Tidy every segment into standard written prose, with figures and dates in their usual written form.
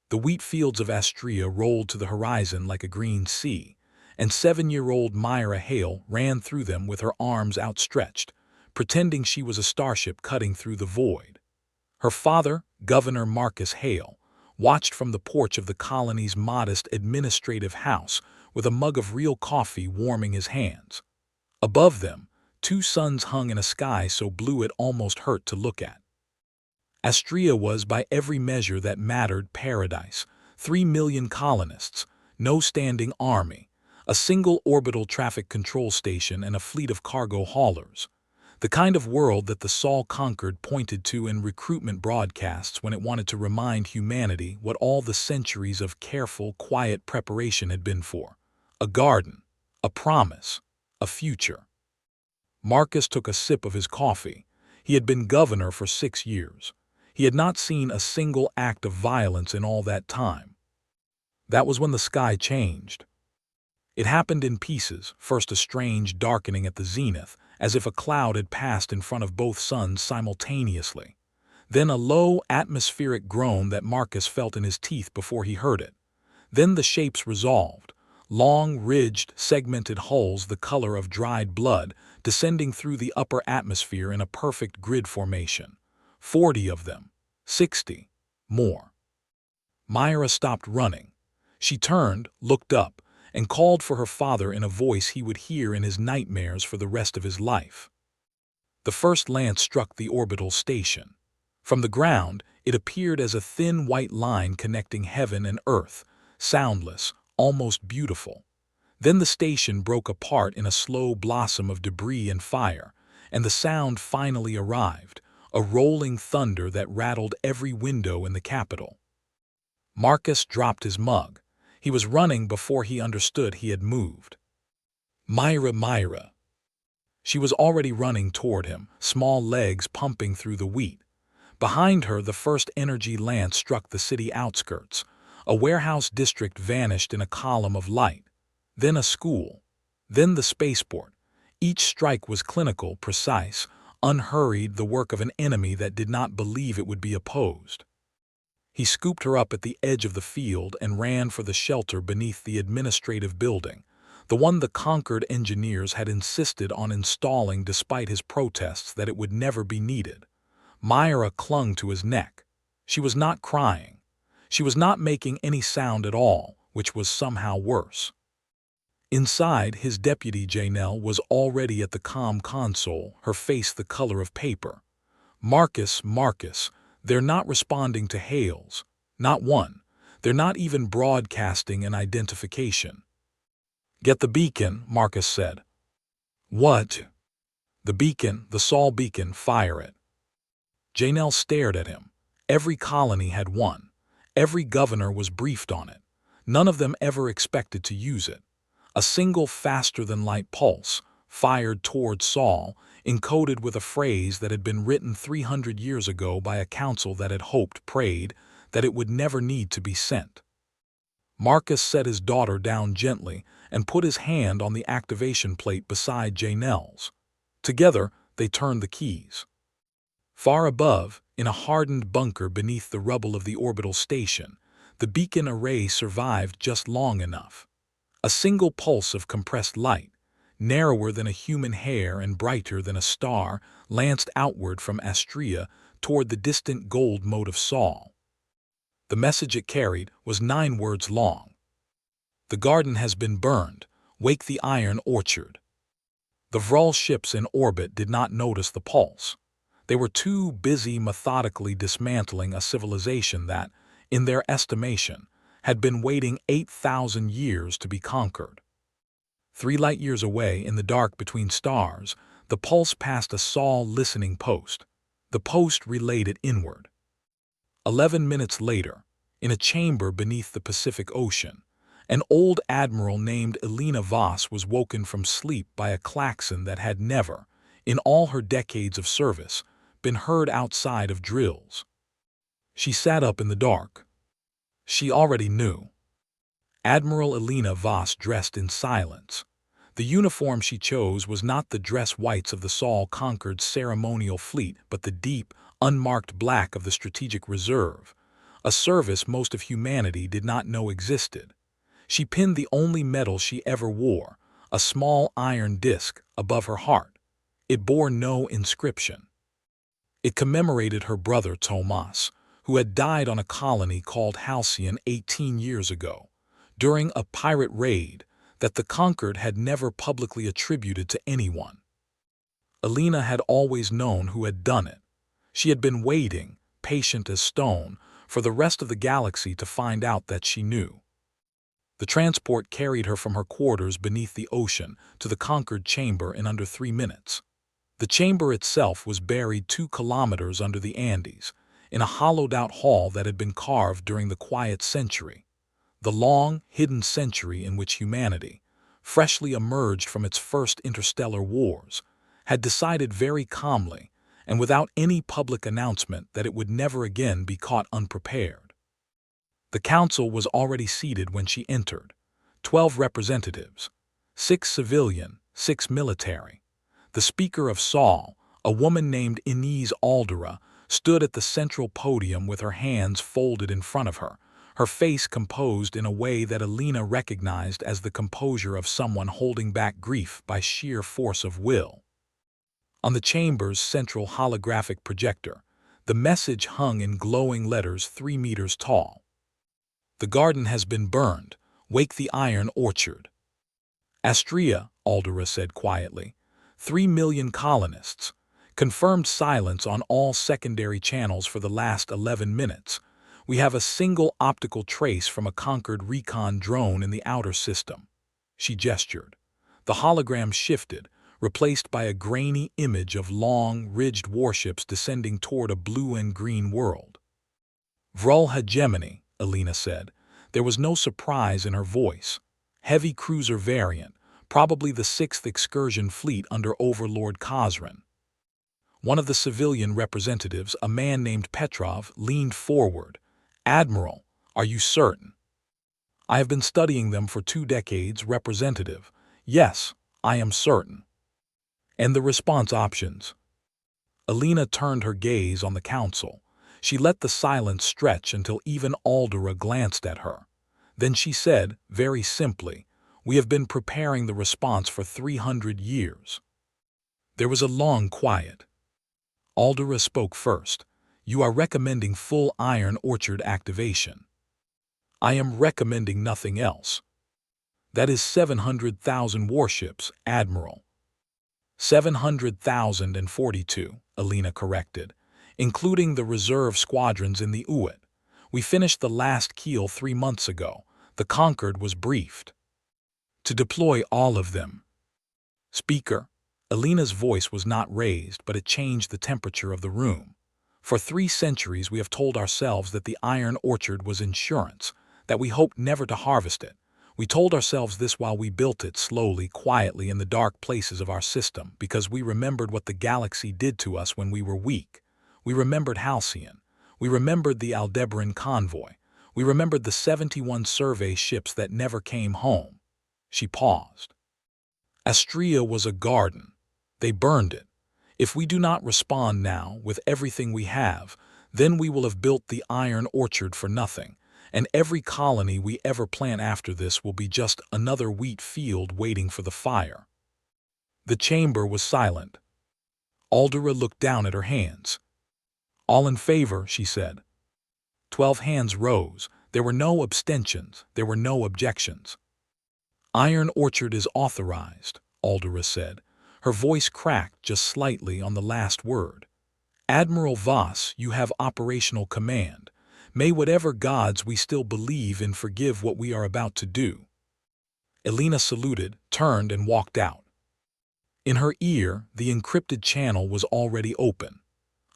The wheat fields of Astria rolled to the horizon like a green sea, and 7-year-old Myra Hale ran through them with her arms outstretched, pretending she was a starship cutting through the void. Her father, Governor Marcus Hale, watched from the porch of the colony's modest administrative house with a mug of real coffee warming his hands. Above them, 2 suns hung in a sky so blue it almost hurt to look at. Astria was, by every measure that mattered, paradise. 3 million colonists, no standing army, a single orbital traffic control station and a fleet of cargo haulers. The kind of world that the Sol conquered pointed to in recruitment broadcasts when it wanted to remind humanity what all the centuries of careful, quiet preparation had been for. A garden, a promise, a future. Marcus took a sip of his coffee. He had been governor for 6 years. He had not seen a single act of violence in all that time. That was when the sky changed. It happened in pieces, first a strange darkening at the zenith, as if a cloud had passed in front of both suns simultaneously. Then a low, atmospheric groan that Marcus felt in his teeth before he heard it. Then the shapes resolved. Long, ridged, segmented hulls the color of dried blood, descending through the upper atmosphere in a perfect grid formation. 40 of them. 60. More. Myra stopped running. She turned, looked up, and called for her father in a voice he would hear in his nightmares for the rest of his life. The first lance struck the orbital station. From the ground, it appeared as a thin white line connecting heaven and earth, soundless, almost beautiful. Then the station broke apart in a slow blossom of debris and fire, and the sound finally arrived, a rolling thunder that rattled every window in the capital. Marcus dropped his mug. He was running before he understood he had moved. Myra. She was already running toward him, small legs pumping through the wheat. Behind her, the first energy lance struck the city outskirts. A warehouse district vanished in a column of light. Then a school. Then the spaceport. Each strike was clinical, precise, unhurried, the work of an enemy that did not believe it would be opposed. He scooped her up at the edge of the field and ran for the shelter beneath the administrative building, the one the conquered engineers had insisted on installing despite his protests that it would never be needed. Myra clung to his neck. She was not crying. She was not making any sound at all, which was somehow worse. Inside, his deputy Janelle was already at the comm console, her face the color of paper. Marcus, they're not responding to hails. Not one. They're not even broadcasting an identification. Get the beacon, Marcus said. What? The beacon, the Sol beacon, fire it. Janelle stared at him. Every colony had one. Every governor was briefed on it. None of them ever expected to use it. A single faster-than-light pulse, fired toward Sol, encoded with a phrase that had been written 300 years ago by a council that had hoped, prayed, that it would never need to be sent. Marcus set his daughter down gently and put his hand on the activation plate beside Janelle's. Together, they turned the keys. Far above, in a hardened bunker beneath the rubble of the orbital station, the beacon array survived just long enough. A single pulse of compressed light, narrower than a human hair and brighter than a star, lanced outward from Astria toward the distant gold mote of Sol. The message it carried was 9 words long. The garden has been burned. Wake the iron orchard. The Vrul ships in orbit did not notice the pulse. They were too busy methodically dismantling a civilization that, in their estimation, had been waiting 8,000 years to be conquered. 3 light-years away, in the dark between stars, the pulse passed a Sol listening post. The post relayed it inward. 11 minutes later, in a chamber beneath the Pacific Ocean, an old admiral named Elena Voss was woken from sleep by a klaxon that had never, in all her decades of service, been heard outside of drills. She sat up in the dark. She already knew. Admiral Elena Voss dressed in silence. The uniform she chose was not the dress whites of the Sol-conquered ceremonial fleet, but the deep, unmarked black of the Strategic Reserve, a service most of humanity did not know existed. She pinned the only medal she ever wore, a small iron disc, above her heart. It bore no inscription. It commemorated her brother Tomas, who had died on a colony called Halcyon 18 years ago, during a pirate raid that the conquered had never publicly attributed to anyone. Alina had always known who had done it. She had been waiting, patient as stone, for the rest of the galaxy to find out that she knew. The transport carried her from her quarters beneath the ocean to the conquered chamber in under 3 minutes. The chamber itself was buried 2 kilometers under the Andes, in a hollowed-out hall that had been carved during the Quiet Century, the long, hidden century in which humanity, freshly emerged from its first interstellar wars, had decided very calmly and without any public announcement that it would never again be caught unprepared. The council was already seated when she entered. 12 representatives, 6 civilian, 6 military. The Speaker of Saul, a woman named Inez Aldera, stood at the central podium with her hands folded in front of her face composed in a way that Alina recognized as the composure of someone holding back grief by sheer force of will. On the chamber's central holographic projector, the message hung in glowing letters 3 meters tall. The garden has been burned. Wake the iron orchard. Astrea, Aldera said quietly. 3 million colonists. Confirmed silence on all secondary channels for the last 11 minutes. We have a single optical trace from a conquered recon drone in the outer system. She gestured. The hologram shifted, replaced by a grainy image of long, ridged warships descending toward a blue and green world. Vrul hegemony, Alina said. There was no surprise in her voice. Heavy cruiser variant, probably the 6th excursion fleet under Overlord Khazran. One of the civilian representatives, a man named Petrov, leaned forward. Admiral, are you certain? I have been studying them for 2 decades, Representative. Yes, I am certain. And the response options? Alina turned her gaze on the council. She let the silence stretch until even Aldera glanced at her. Then she said, very simply, we have been preparing the response for 300 years. There was a long quiet. Aldera spoke first. You are recommending full iron orchard activation. I am recommending nothing else. That is 700,000 warships, Admiral. 700,042, Alina corrected, including the reserve squadrons in the Uit. We finished the last keel 3 months ago. The Conquered was briefed. To deploy all of them. Speaker, Alina's voice was not raised, but it changed the temperature of the room. For 3 centuries we have told ourselves that the iron orchard was insurance, that we hoped never to harvest it. We told ourselves this while we built it slowly, quietly in the dark places of our system, because we remembered what the galaxy did to us when we were weak. We remembered Halcyon. We remembered the Aldebaran convoy. We remembered the 71 survey ships that never came home. She paused. Astrea was a garden. They burned it. If we do not respond now with everything we have, then we will have built the iron orchard for nothing. And every colony we ever plant after this will be just another wheat field waiting for the fire. The chamber was silent. Aldera looked down at her hands. All in favor, she said. 12 hands rose. There were no abstentions. There were no objections. Iron orchard is authorized, Aldera said. Her voice cracked just slightly on the last word. Admiral Voss, you have operational command. May whatever gods we still believe in forgive what we are about to do. Alina saluted, turned, and walked out. In her ear, the encrypted channel was already open.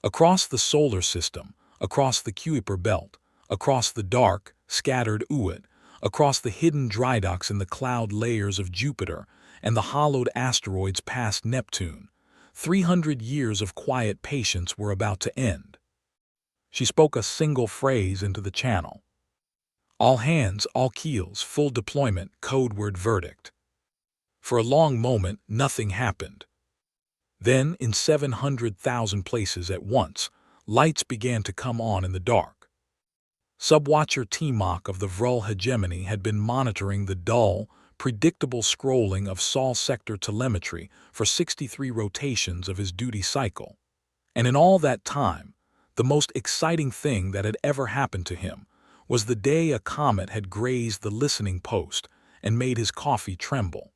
Across the solar system, across the Kuiper belt, across the dark, scattered Uit, across the hidden dry docks in the cloud layers of Jupiter and the hollowed asteroids past Neptune, 300 years of quiet patience were about to end. She spoke a single phrase into the channel. All hands, all keels, full deployment, code word verdict. For a long moment, nothing happened. Then, in 700,000 places at once, lights began to come on in the dark. Subwatcher Timok of the Vrul hegemony had been monitoring the dull, predictable scrolling of Sol sector telemetry for 63 rotations of his duty cycle. And in all that time, the most exciting thing that had ever happened to him was the day a comet had grazed the listening post and made his coffee tremble.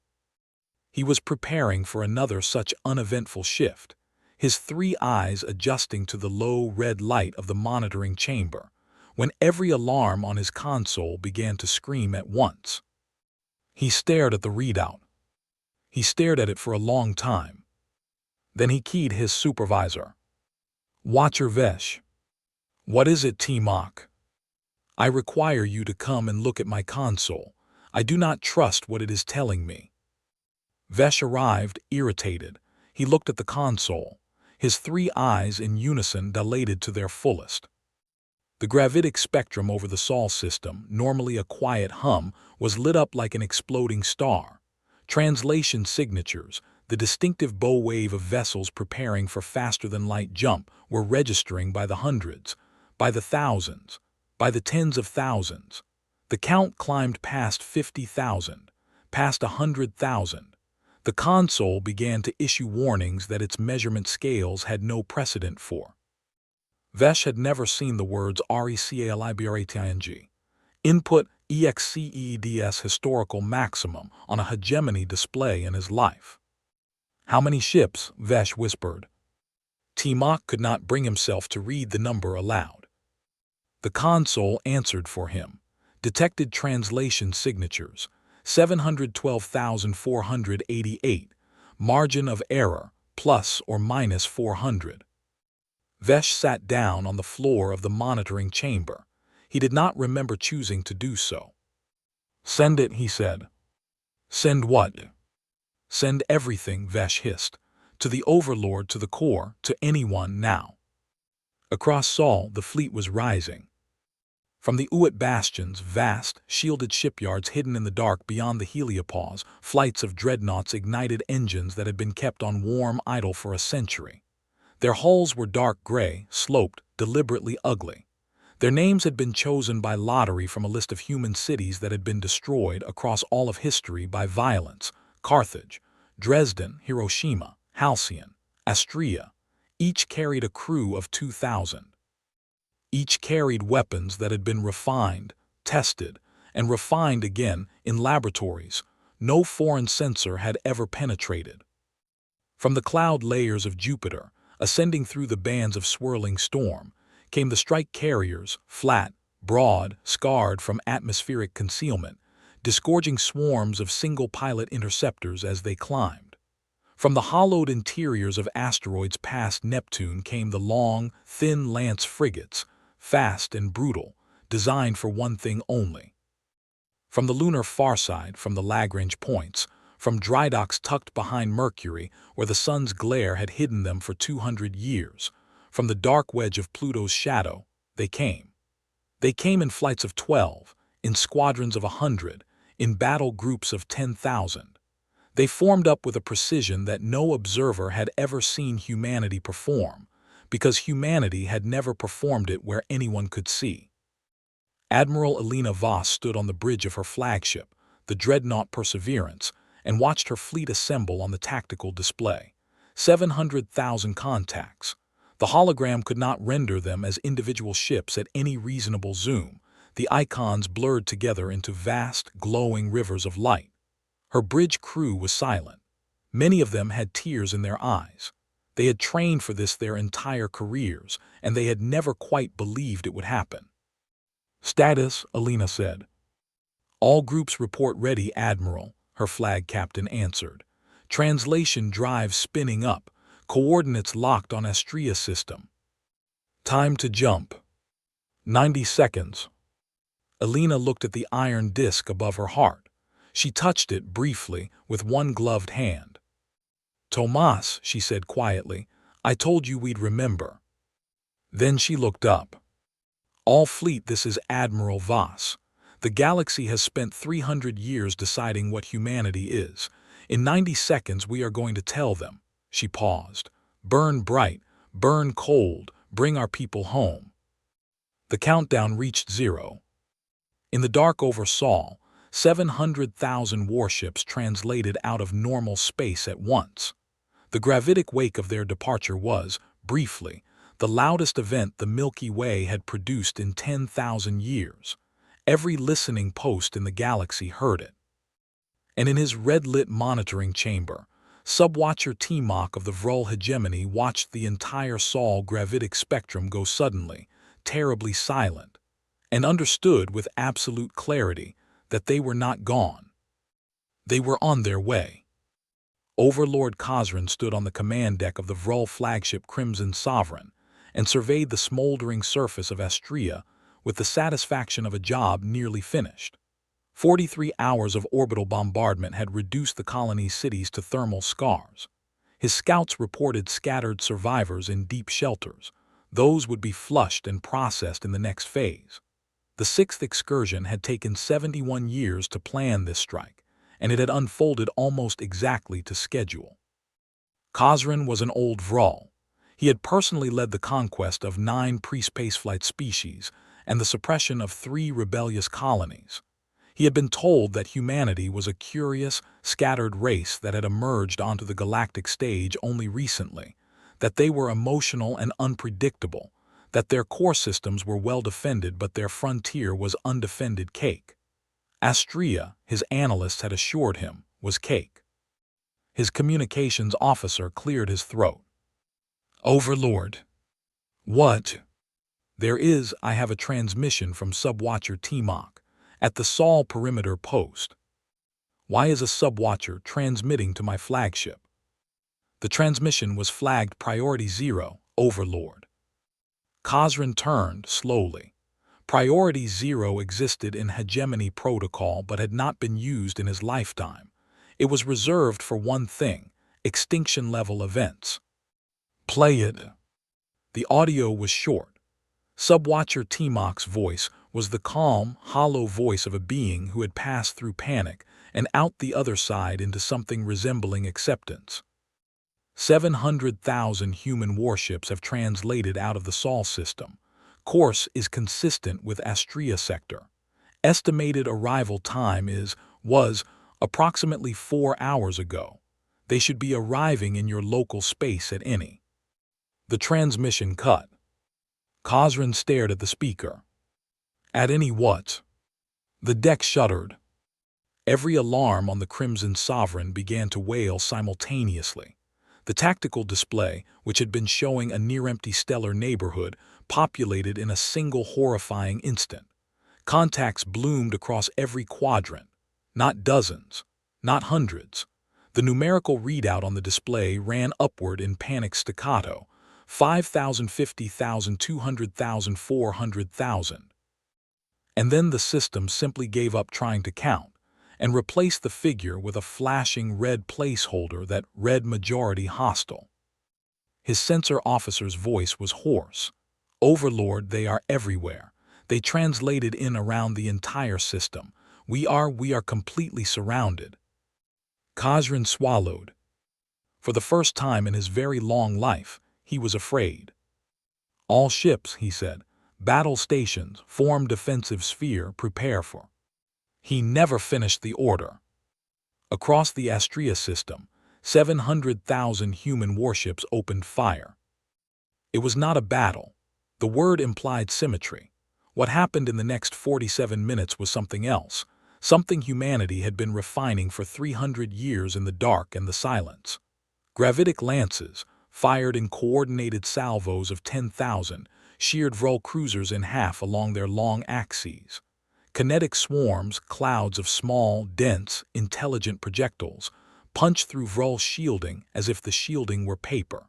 He was preparing for another such uneventful shift, his three eyes adjusting to the low red light of the monitoring chamber, when every alarm on his console began to scream at once. He stared at the readout. He stared at it for a long time. Then he keyed his supervisor. "Watcher Vesh." "What is it, Timok?" "I require you to come and look at my console. I do not trust what it is telling me." Vesh arrived, irritated. He looked at the console. His three eyes in unison dilated to their fullest. The gravitic spectrum over the Sol system, normally a quiet hum, was lit up like an exploding star. Translation signatures, the distinctive bow wave of vessels preparing for faster-than-light jump, were registering by the hundreds, by the thousands, by the tens of thousands. The count climbed past 50,000, past 100,000. The console began to issue warnings that its measurement scales had no precedent for. Vesh had never seen the words recalibrating, input exceeds historical maximum on a hegemony display in his life. "How many ships?" Vesh whispered. Timok could not bring himself to read the number aloud. The console answered for him. Detected translation signatures, 712,488. Margin of error, plus or minus 400. Vesh sat down on the floor of the monitoring chamber. He did not remember choosing to do so. "Send it," he said. "Send what?" "Send everything," Vesh hissed. "To the Overlord, to the core, to anyone now." Across Sol, the fleet was rising. From the Uit bastions, vast, shielded shipyards hidden in the dark beyond the heliopause, flights of dreadnoughts ignited engines that had been kept on warm idle for a century. Their hulls were dark gray, sloped, deliberately ugly. Their names had been chosen by lottery from a list of human cities that had been destroyed across all of history by violence: Carthage, Dresden, Hiroshima, Halcyon, Astria. Each carried a crew of 2,000. Each carried weapons that had been refined, tested, and refined again in laboratories no foreign sensor had ever penetrated. From the cloud layers of Jupiter, ascending through the bands of swirling storm, came the strike carriers, flat, broad, scarred from atmospheric concealment, disgorging swarms of single-pilot interceptors as they climbed. From the hollowed interiors of asteroids past Neptune came the long, thin lance frigates, fast and brutal, designed for one thing only. From the lunar farside, from the Lagrange points, from dry docks tucked behind Mercury where the sun's glare had hidden them for 200 years, from the dark wedge of Pluto's shadow, they came. They came in flights of 12, in squadrons of 100, in battle groups of 10,000. They formed up with a precision that no observer had ever seen humanity perform, because humanity had never performed it where anyone could see. Admiral Elena Voss stood on the bridge of her flagship, the dreadnought Perseverance, and watched her fleet assemble on the tactical display. 700,000 contacts. The hologram could not render them as individual ships at any reasonable zoom. The icons blurred together into vast, glowing rivers of light. Her bridge crew was silent. Many of them had tears in their eyes. They had trained for this their entire careers, and they had never quite believed it would happen. "Status," Elena said. "All groups report ready, Admiral," her flag captain answered. "Translation drive spinning up. Coordinates locked on Astria system. Time to jump. 90 seconds." Elena looked at the iron disc above her heart. She touched it briefly with one gloved hand. "Tomas," she said quietly, "I told you we'd remember." Then she looked up. "All fleet, this is Admiral Voss. The galaxy has spent 300 years deciding what humanity is. In 90 seconds we are going to tell them." She paused. "Burn bright, burn cold, bring our people home." The countdown reached 0. In the dark over Sol, 700,000 warships translated out of normal space at once. The gravitic wake of their departure was, briefly, the loudest event the Milky Way had produced in 10,000 years. Every listening post in the galaxy heard it. And in his red-lit monitoring chamber, Subwatcher T-Mach of the Vrul hegemony watched the entire Sol gravitic spectrum go suddenly, terribly silent, and understood with absolute clarity that they were not gone. They were on their way. Overlord Khosran stood on the command deck of the Vrul flagship Crimson Sovereign and surveyed the smoldering surface of Astrea with the satisfaction of a job nearly finished. 43 hours of orbital bombardment had reduced the colony's cities to thermal scars. His scouts reported scattered survivors in deep shelters. Those would be flushed and processed in the next phase. The sixth excursion had taken 71 years to plan this strike, and it had unfolded almost exactly to schedule. Khosran was an old Vrul. He had personally led the conquest of 9 pre-spaceflight species and the suppression of 3 rebellious colonies. He had been told that humanity was a curious, scattered race that had emerged onto the galactic stage only recently, that they were emotional and unpredictable, that their core systems were well defended but their frontier was undefended cake. Astrea, his analysts had assured him, was cake. His communications officer cleared his throat. "Overlord." "What?" I have a transmission from Subwatcher T-Mach at the Sol perimeter post." "Why is a Subwatcher transmitting to my flagship?" "The transmission was flagged Priority 0, Overlord." Khosran turned slowly. Priority 0 existed in Hegemony Protocol but had not been used in his lifetime. It was reserved for one thing: extinction-level events. "Play it." The audio was short. Subwatcher T-Mach's voice was the calm, hollow voice of a being who had passed through panic and out the other side into something resembling acceptance. 700,000 human warships have translated out of the Sol system. Course is consistent with Astrea sector. Estimated arrival time was approximately 4 hours ago. They should be arriving in your local space at any. The transmission cut. Khosran stared at the speaker. "At any what?" The deck shuddered. Every alarm on the Crimson Sovereign began to wail simultaneously. The tactical display, which had been showing a near-empty stellar neighborhood, populated in a single horrifying instant. Contacts bloomed across every quadrant. Not dozens, not hundreds. The numerical readout on the display ran upward in panic staccato: 5,000, 50,000, 200,000, 400,000. And then the system simply gave up trying to count and replaced the figure with a flashing red placeholder that read majority hostile. His sensor officer's voice was hoarse. "Overlord, they are everywhere. They translated in around the entire system. We are completely surrounded." Khosran swallowed. For the first time in his very long life, he was afraid. "All ships," he said. "Battle stations, form defensive sphere, prepare for." He never finished the order. Across the Astrea system, 700,000 human warships opened fire. It was not a battle. The word implied symmetry. What happened in the next 47 minutes was something else, something humanity had been refining for 300 years in the dark and the silence. Gravitic lances, fired in coordinated salvos of 10,000, sheared Vrul cruisers in half along their long axes. Kinetic swarms, clouds of small, dense, intelligent projectiles, punched through Vrul's shielding as if the shielding were paper.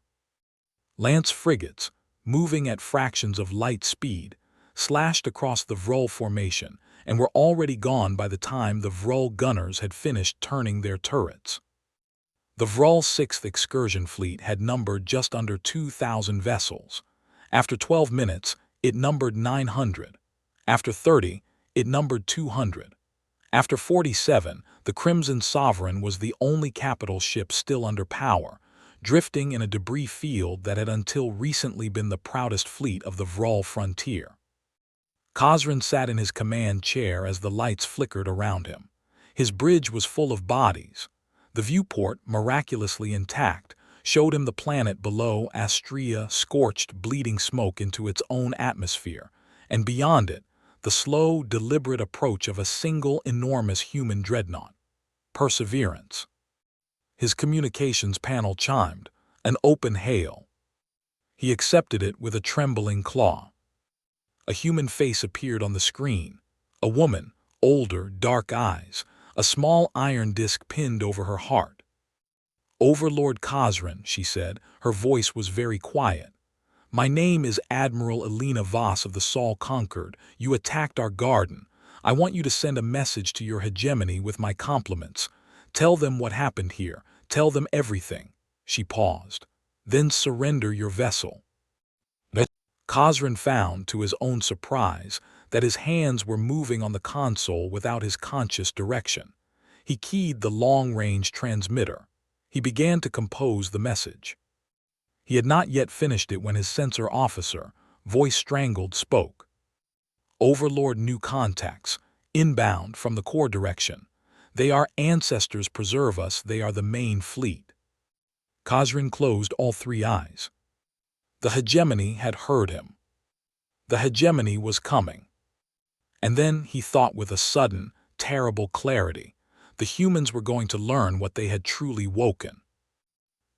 Lance frigates, moving at fractions of light speed, slashed across the Vrul formation and were already gone by the time the Vrul gunners had finished turning their turrets. The Vrul's 6th excursion fleet had numbered just under 2,000 vessels. After 12 minutes, it numbered 900. After 30, it numbered 200. After 47, the Crimson Sovereign was the only capital ship still under power, drifting in a debris field that had until recently been the proudest fleet of the Vrul frontier. Khosrin sat in his command chair as the lights flickered around him. His bridge was full of bodies. The viewport, miraculously intact, showed him the planet below Astrea scorched, bleeding smoke into its own atmosphere, and beyond it, the slow, deliberate approach of a single enormous human dreadnought. Perseverance. His communications panel chimed, an open hail. He accepted it with a trembling claw. A human face appeared on the screen. A woman, older, dark eyes, a small iron disc pinned over her heart. "Overlord Khosrin," she said. Her voice was very quiet. "My name is Admiral Elena Voss of the Sol Conquered. You attacked our garden. I want you to send a message to your hegemony with my compliments. Tell them what happened here. Tell them everything." She paused. "Then surrender your vessel." Khosrin found, to his own surprise, that his hands were moving on the console without his conscious direction. He keyed the long-range transmitter. He began to compose the message. He had not yet finished it when his sensor officer, voice strangled, spoke. "Overlord, new contacts, inbound from the core direction. They are ancestors preserve us, they are the main fleet." Khosrin closed all three eyes. The hegemony had heard him. The hegemony was coming. And then he thought with a sudden, terrible clarity. The humans were going to learn what they had truly woken.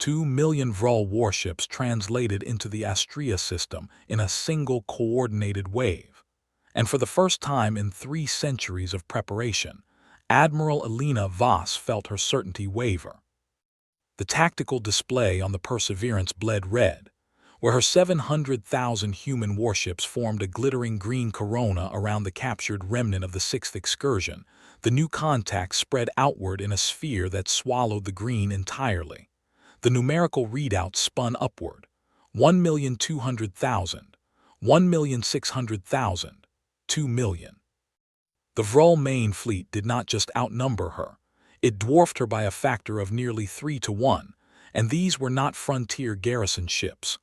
2 million Vrul warships translated into the Astrea system in a single coordinated wave. And for the first time in 3 centuries of preparation, Admiral Elena Voss felt her certainty waver. The tactical display on the Perseverance bled red, where her 700,000 human warships formed a glittering green corona around the captured remnant of the 6th excursion. The new contacts spread outward in a sphere that swallowed the green entirely. The numerical readout spun upward. 1,200,000, 1,600,000, 2 million. The Vrul main fleet did not just outnumber her. It dwarfed her by a factor of nearly 3 to 1, and these were not frontier garrison ships.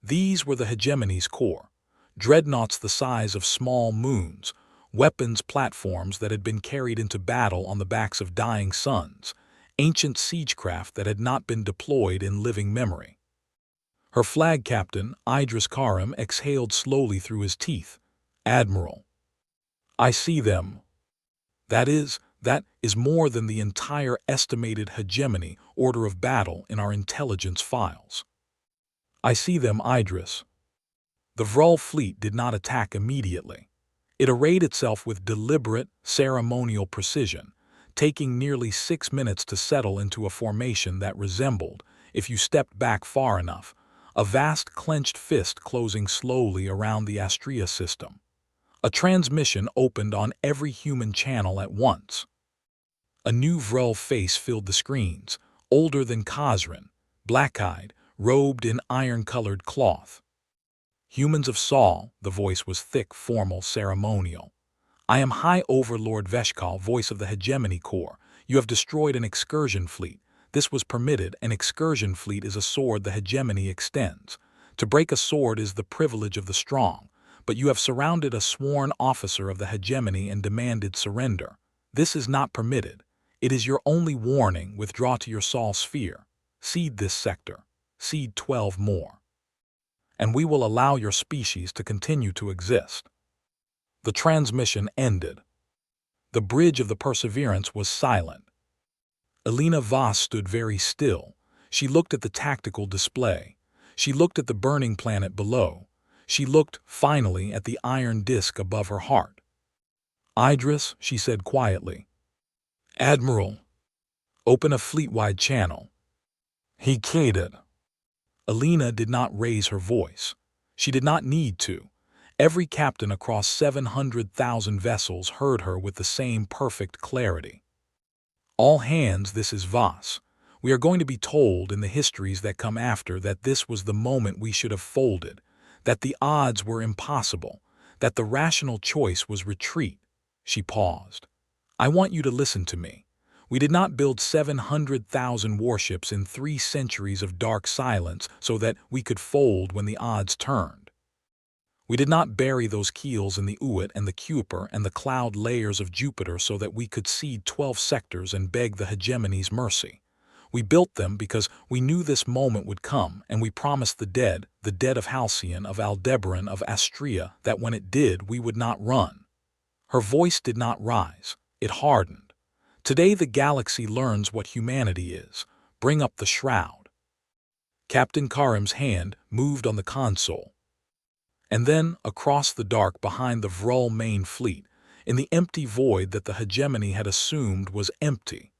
These were the hegemony's core, dreadnoughts the size of small moons, weapons platforms that had been carried into battle on the backs of dying suns, ancient siegecraft that had not been deployed in living memory. Her flag captain, Idris Karim, exhaled slowly through his teeth. "Admiral, I see them. That is more than the entire estimated hegemony order of battle in our intelligence files. I see them, Idris." The Vrul fleet did not attack immediately. It arrayed itself with deliberate, ceremonial precision, taking nearly 6 minutes to settle into a formation that resembled, if you stepped back far enough, a vast clenched fist closing slowly around the Astrea system. A transmission opened on every human channel at once. A new Vrul face filled the screens, older than Khosrin, black-eyed, robed in iron-colored cloth. "Humans of Sol," the voice was thick, formal, ceremonial. "I am High Overlord Veshkal, voice of the Hegemony Corps. You have destroyed an excursion fleet. This was permitted. An excursion fleet is a sword the hegemony extends. To break a sword is the privilege of the strong, but you have surrounded a sworn officer of the hegemony and demanded surrender. This is not permitted. It is your only warning. Withdraw to your Sol sphere. Cede this sector. Cede 12 more. And we will allow your species to continue to exist." The transmission ended. The bridge of the Perseverance was silent. Elena Voss stood very still. She looked at the tactical display. She looked at the burning planet below. She looked, finally, at the iron disk above her heart. "Idris," she said quietly. "Admiral, open a fleet-wide channel." He catered. Elena did not raise her voice. She did not need to. Every captain across 700,000 vessels heard her with the same perfect clarity. "All hands, this is Voss. We are going to be told in the histories that come after that this was the moment we should have folded, that the odds were impossible, that the rational choice was retreat." She paused. "I want you to listen to me. We did not build 700,000 warships in 3 centuries of dark silence so that we could fold when the odds turned. We did not bury those keels in the Uit and the Kuiper and the cloud layers of Jupiter so that we could cede 12 sectors and beg the hegemony's mercy. We built them because we knew this moment would come, and we promised the dead of Halcyon, of Aldebaran, of Astrea, that when it did, we would not run. Her voice did not rise. It hardened. Today the galaxy learns what humanity is. Bring up the shroud. Captain Karim's hand moved on the console. And then, across the dark behind the Vrul main fleet, in the empty void that the hegemony had assumed was empty,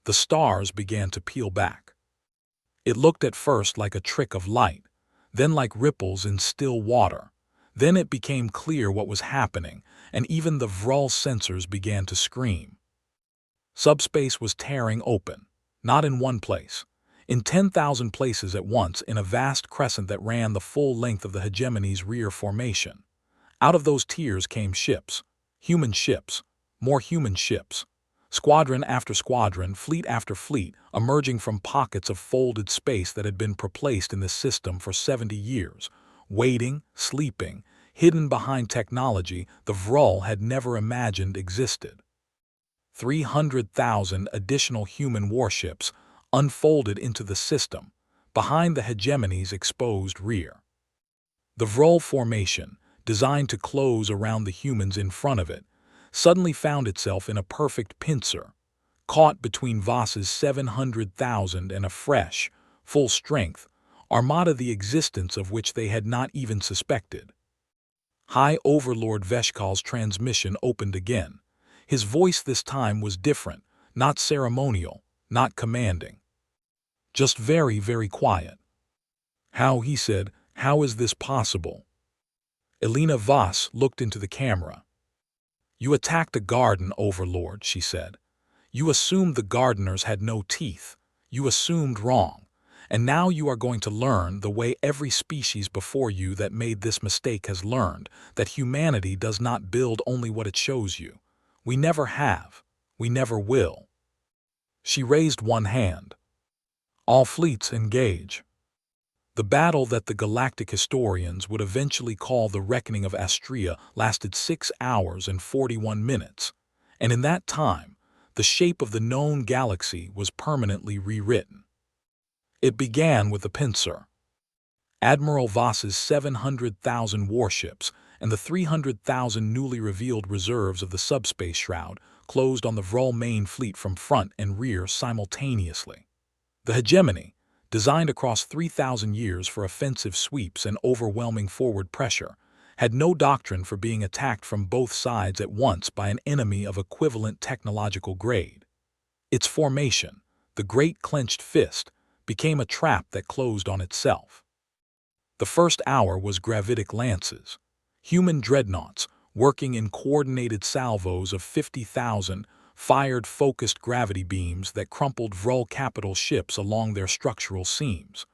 the stars began to peel back. It looked at first like a trick of light, then like ripples in still water. Then it became clear what was happening, and even the Vrul sensors began to scream. Subspace was tearing open, not in one place, in 10,000 places at once, in a vast crescent that ran the full length of the hegemony's rear formation. Out of those tiers came ships, human ships, more human ships, squadron after squadron, fleet after fleet, emerging from pockets of folded space that had been placed in the system for 70 years, waiting, sleeping, hidden behind technology the Vrul had never imagined existed. 300,000 additional human warships unfolded into the system, behind the hegemony's exposed rear. The Vrul formation, designed to close around the humans in front of it, suddenly found itself in a perfect pincer, caught between Voss's 700,000 and a fresh, full-strength armada, the existence of which they had not even suspected. High Overlord Veshkal's transmission opened again. His voice this time was different, not ceremonial, not commanding. Just very, very quiet. "How," he said, "how is this possible?" Elena Voss looked into the camera. "You attacked a garden, Overlord," she said. "You assumed the gardeners had no teeth. You assumed wrong. And now you are going to learn, the way every species before you that made this mistake has learned, that humanity does not build only what it shows you. We never have. We never will." She raised one hand. "All fleets engage." The battle that the galactic historians would eventually call the Reckoning of Astrea lasted 6 hours and 41 minutes, and in that time, the shape of the known galaxy was permanently rewritten. It began with a pincer. Admiral Voss's 700,000 warships and the 300,000 newly revealed reserves of the subspace shroud closed on the Vrul main fleet from front and rear simultaneously. The hegemony, designed across 3,000 years for offensive sweeps and overwhelming forward pressure, had no doctrine for being attacked from both sides at once by an enemy of equivalent technological grade. Its formation, the great clenched fist, became a trap that closed on itself. The first hour was gravitic lances, human dreadnoughts working in coordinated salvos of 50,000, fired focused gravity beams that crumpled Vrul capital ships along their structural seams.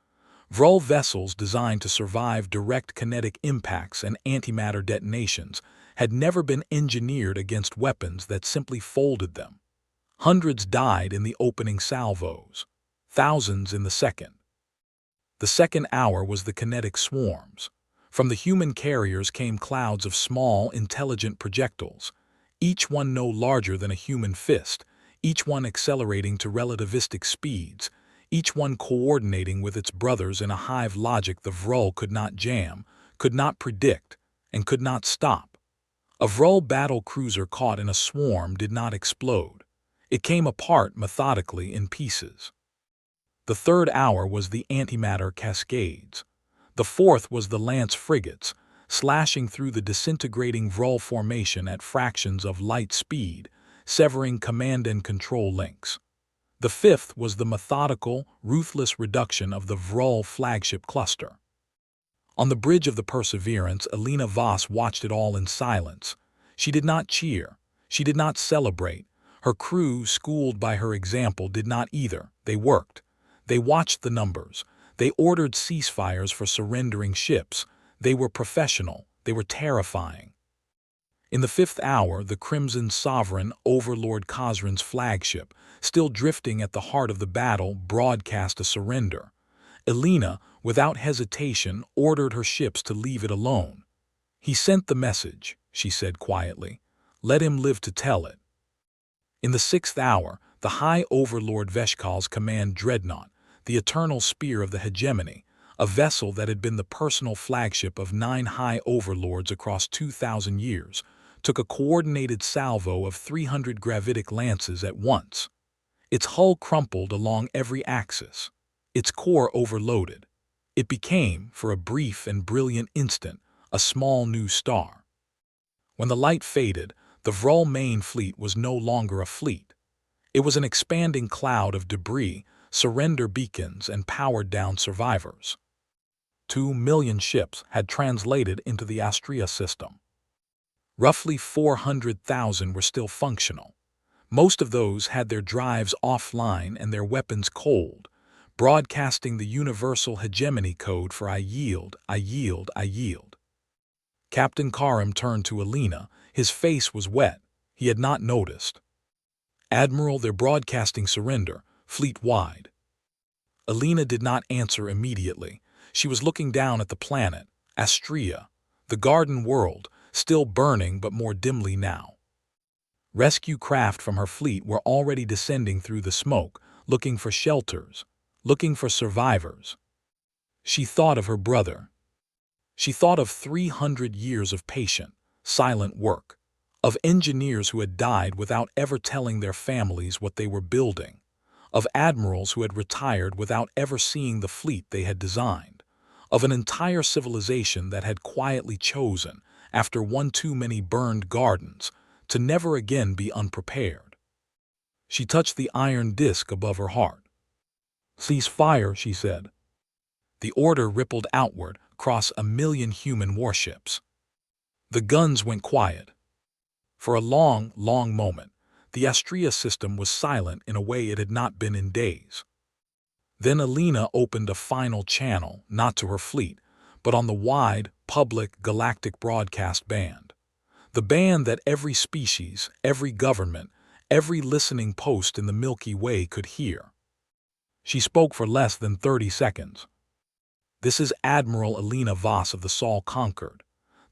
Vrul vessels designed to survive direct kinetic impacts and antimatter detonations had never been engineered against weapons that simply folded them. Hundreds died in the opening salvos, thousands in the second. The second hour was the kinetic swarms. From the human carriers came clouds of small, intelligent projectiles, each one no larger than a human fist, each one accelerating to relativistic speeds, each one coordinating with its brothers in a hive logic the Vrul could not jam, could not predict, and could not stop. A Vrul battle cruiser caught in a swarm did not explode. It came apart methodically in pieces. The third hour was the antimatter cascades. The fourth was the lance frigates, slashing through the disintegrating Vrul formation at fractions of light speed, severing command and control links. The fifth was the methodical, ruthless reduction of the Vrul flagship cluster. On the bridge of the Perseverance, Elena Voss watched it all in silence. She did not cheer. She did not celebrate. Her crew, schooled by her example, did not either. They worked. They watched the numbers. They ordered ceasefires for surrendering ships. They were professional. They were terrifying. In the fifth hour, the Crimson Sovereign, Overlord Khazran's flagship, still drifting at the heart of the battle, broadcast a surrender. Elena, without hesitation, ordered her ships to leave it alone. "He sent the message," she said quietly. "Let him live to tell it." In the 6th hour, the High Overlord Veshkal's command dreadnought, the eternal spear of the hegemony, a vessel that had been the personal flagship of 9 High Overlords across 2,000 years, took a coordinated salvo of 300 gravitic lances at once. Its hull crumpled along every axis, its core overloaded. It became, for a brief and brilliant instant, a small new star. When the light faded, the Vrul main fleet was no longer a fleet. It was an expanding cloud of debris, surrender beacons, and powered-down survivors. 2 million ships had translated into the Astrea system. Roughly 400,000 were still functional. Most of those had their drives offline and their weapons cold, broadcasting the universal hegemony code for "I yield, I yield, I yield." Captain Karim turned to Alina. His face was wet. He had not noticed. "Admiral, they're broadcasting surrender, fleet-wide." Alina did not answer immediately. She was looking down at the planet, Astrea, the garden world, still burning but more dimly now. Rescue craft from her fleet were already descending through the smoke, looking for shelters, looking for survivors. She thought of her brother. She thought of 300 years of patient, silent work, of engineers who had died without ever telling their families what they were building, of admirals who had retired without ever seeing the fleet they had designed, of an entire civilization that had quietly chosen, after one too many burned gardens, to never again be unprepared. She touched the iron disc above her heart. "Cease fire," she said. The order rippled outward across 1,000,000 human warships. The guns went quiet. For a long, long moment, the Astrea system was silent in a way it had not been in days. Then Alina opened a final channel, not to her fleet, but on the wide, public, galactic broadcast band. The band that every species, every government, every listening post in the Milky Way could hear. She spoke for less than 30 seconds. "This is Admiral Alina Voss of the Sol Conquered.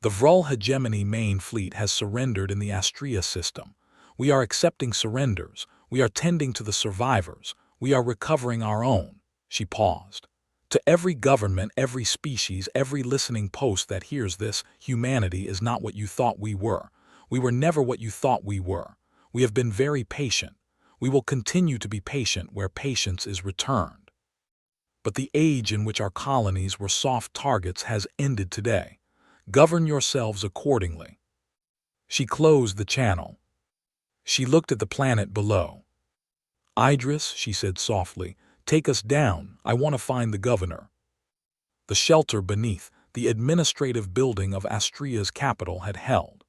The Vrul hegemony main fleet has surrendered in the Astrea system. We are accepting surrenders. We are tending to the survivors. We are recovering our own." She paused. "To every government, every species, every listening post that hears this, humanity is not what you thought we were. We were never what you thought we were. We have been very patient. We will continue to be patient where patience is returned. But the age in which our colonies were soft targets has ended today. Govern yourselves accordingly." She closed the channel. She looked at the planet below. "Idris," she said softly, "take us down. I want to find the governor." The shelter beneath, the administrative building of Astrea's capital, had held.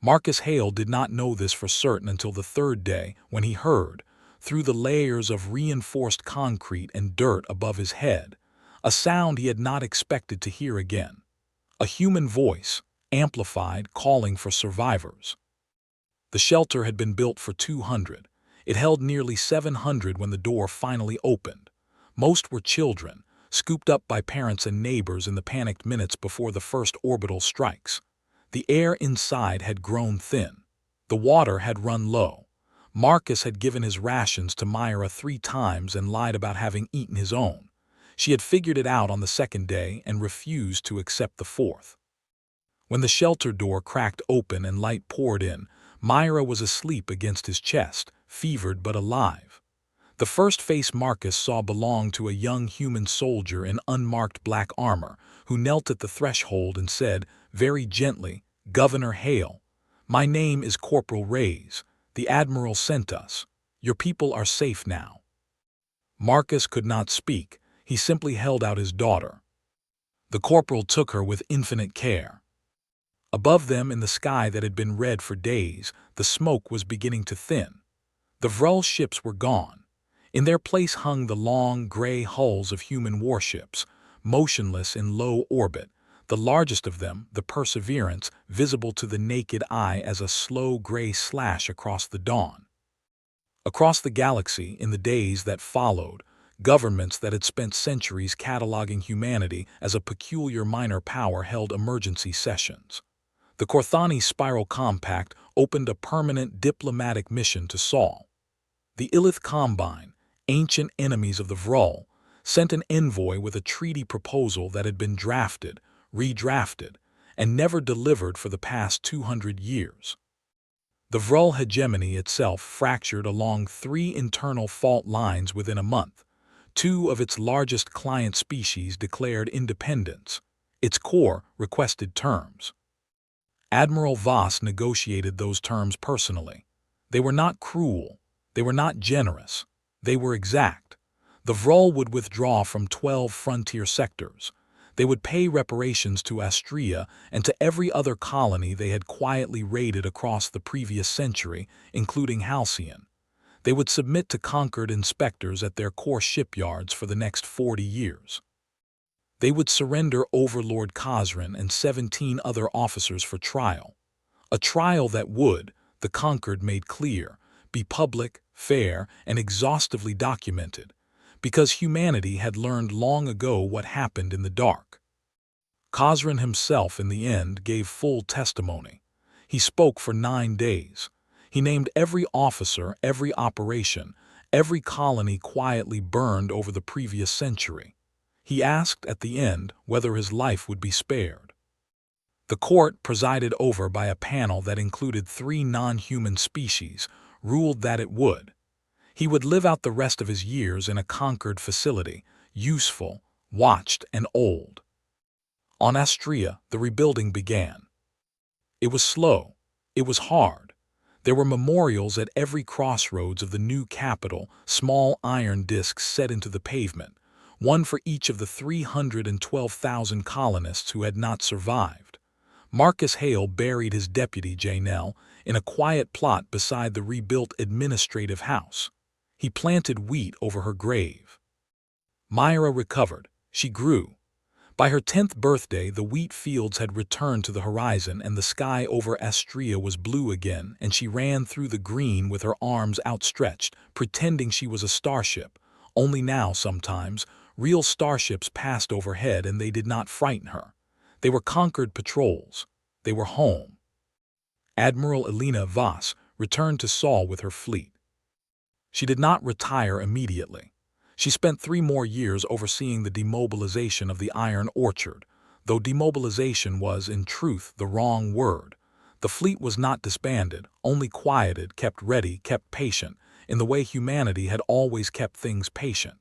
Marcus Hale did not know this for certain until the 3rd day, when he heard, through the layers of reinforced concrete and dirt above his head, a sound he had not expected to hear again. A human voice, amplified, calling for survivors. The shelter had been built for 200. It held nearly 700 when the door finally opened. Most were children, scooped up by parents and neighbors in the panicked minutes before the first orbital strikes. The air inside had grown thin. The water had run low. Marcus had given his rations to Myra 3 times and lied about having eaten his own. She had figured it out on the 2nd day and refused to accept the 4th. When the shelter door cracked open and light poured in, Myra was asleep against his chest, fevered but alive. The first face Marcus saw belonged to a young human soldier in unmarked black armor, who knelt at the threshold and said, very gently, "Governor Hale, my name is Corporal Reyes. The Admiral sent us. Your people are safe now." Marcus could not speak. He simply held out his daughter. The corporal took her with infinite care. Above them, in the sky that had been red for days, the smoke was beginning to thin. The Vrul ships were gone. In their place hung the long, gray hulls of human warships, motionless in low orbit, the largest of them, the Perseverance, visible to the naked eye as a slow gray slash across the dawn. Across the galaxy, in the days that followed, Governments that had spent centuries cataloging humanity as a peculiar minor power held emergency sessions. The Korthani Spiral Compact opened a permanent diplomatic mission to Saul. The Illith Combine, ancient enemies of the Vrul, sent an envoy with a treaty proposal that had been drafted, redrafted, and never delivered for the past 200 years. The Vrul hegemony itself fractured along 3 internal fault lines within a month. 2 of its largest client species declared independence. Its core requested terms. Admiral Voss negotiated those terms personally. They were not cruel. They were not generous. They were exact. The Vrul would withdraw from 12 frontier sectors. They would pay reparations to Astria and to every other colony they had quietly raided across the previous century, including Halcyon. They would submit to conquered inspectors at their core shipyards for the next 40 years. They would surrender Overlord Khazran and 17 other officers for trial. A trial that would, the conquered made clear, be public, fair, and exhaustively documented, because humanity had learned long ago what happened in the dark. Khazran himself, in the end, gave full testimony. He spoke for 9 days. He named every officer, every operation, every colony quietly burned over the previous century. He asked at the end whether his life would be spared. The court, presided over by a panel that included 3 non-human species, ruled that it would. He would live out the rest of his years in a conquered facility, useful, watched, and old. On Astria, the rebuilding began. It was slow. It was hard. There were memorials at every crossroads of the new capital, small iron discs set into the pavement, one for each of the 312,000 colonists who had not survived. Marcus Hale buried his deputy Janelle in a quiet plot beside the rebuilt administrative house. He planted wheat over her grave. Myra recovered. She grew. By her 10th birthday, the wheat fields had returned to the horizon and the sky over Astria was blue again, and she ran through the green with her arms outstretched, pretending she was a starship. Only now, sometimes, real starships passed overhead and they did not frighten her. They were conquered patrols. They were home. Admiral Elena Voss returned to Saul with her fleet. She did not retire immediately. She spent 3 more years overseeing the demobilization of the Iron Orchard, though demobilization was, in truth, the wrong word. The fleet was not disbanded, only quieted, kept ready, kept patient, in the way humanity had always kept things patient.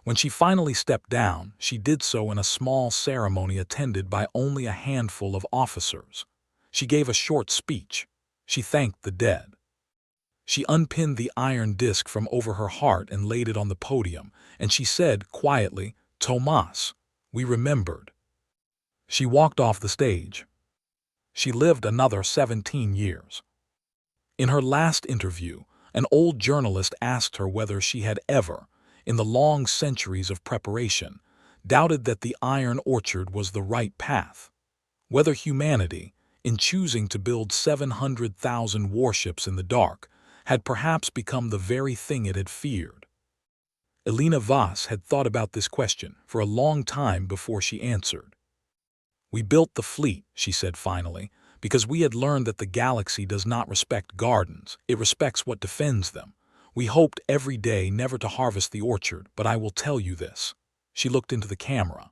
When she finally stepped down, she did so in a small ceremony attended by only a handful of officers. She gave a short speech. She thanked the dead. She unpinned the iron disc from over her heart and laid it on the podium, and she said quietly, "Tomas, we remembered." She walked off the stage. She lived another 17 years. In her last interview, an old journalist asked her whether she had ever, in the long centuries of preparation, doubted that the Iron Orchard was the right path, whether humanity, in choosing to build 700,000 warships in the dark, had perhaps become the very thing it had feared. Elena Voss had thought about this question for a long time before she answered. "We built the fleet," she said finally, "because we had learned that the galaxy does not respect gardens, it respects what defends them. We hoped every day never to harvest the orchard, but I will tell you this." She looked into the camera.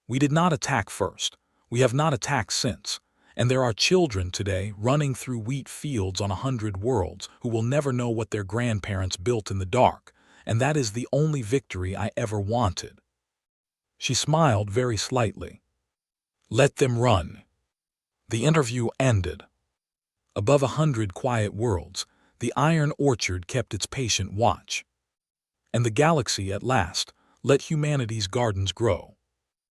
"We did not attack first. We have not attacked since. And there are children today running through wheat fields on 100 worlds who will never know what their grandparents built in the dark, and that is the only victory I ever wanted." She smiled very slightly. "Let them run." The interview ended. Above 100 quiet worlds, the Iron Orchard kept its patient watch. And the galaxy, at last, let humanity's gardens grow.